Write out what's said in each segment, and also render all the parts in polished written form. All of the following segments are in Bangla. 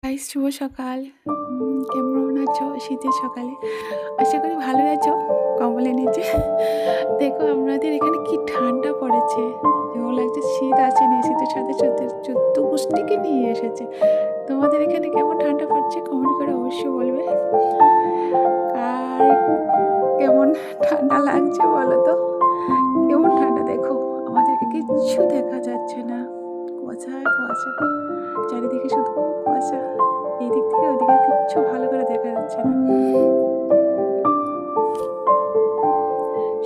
গাইস, শুভ সকাল। কেমন আছো শীতের সকালে? আশা করি ভালোই আছো কম্বলের নিচে। দেখো আমাদের এখানে কি ঠান্ডা পড়েছে, যেমন লাগছে শীত আসেনি, শীতের সাথে সাথে 14 গোষ্ঠীকে নিয়ে এসেছে। তোমাদের এখানে কেমন ঠান্ডা পড়ছে কমেন্ট করে অবশ্যই বলবে। আর কেমন ঠান্ডা লাগছে বলো তো? কেমন ঠান্ডা দেখো, আমাদেরকে কিচ্ছু দেখা যাচ্ছে না, কুয়াশায় কুয়াশা, চারিদিকে শুধু কুয়াশা। এই দিক থেকে ওদিকে কিচ্ছু ভালো করে দেখা যাচ্ছে না।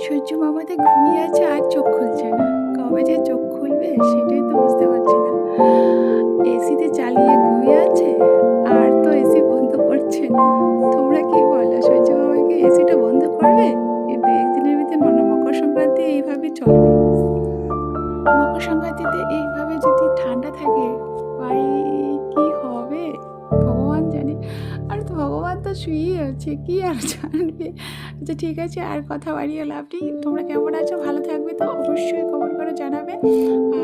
সূর্য মামাতে ঘুমিয়ে আছে আর চোখ খুলছে না, কবে যে চোখ খুলবে সেটাই তো বুঝতে পারছি না। এসিতে চালিয়ে ঘুমিয়ে আছে আর তো এসি বন্ধ করছে না। তোমরা কি বলো, সূর্য মামাকে এসিটা বন্ধ করবে? এই দু একদিনের ভিতরে মকর সংক্রান্তি এইভাবে চলবে। মকর সংক্রান্তিতে এইভাবে যদি ঠান্ডা থাকে, ভাই কি হবে ভগবান জানে। আর তো ভগবান তো শুয়েই আছে, কি আর জানবে। আচ্ছা ঠিক আছে, আর কথা বাড়িয়ে লাভ নেই। তোমরা কেমন আছো, ভালো থাকবে তো অবশ্যই কমেন্ট করে জানাবে।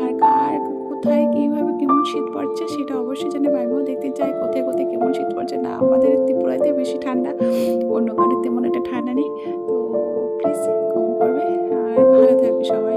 আর কার কোথায় কীভাবে কেমন শীত পড়ছে সেটা অবশ্যই জানাবে, আমিও দেখতে চাই কোথায় কোথায় কেমন শীত পড়ছে। না আমাদের ত্রিপুরাতে বেশি ঠান্ডা, অন্য কারোর তেমন একটা ঠান্ডা নেই। তো প্লিজ কমেন্ট করবে, আর ভালো থাকবে সবাই।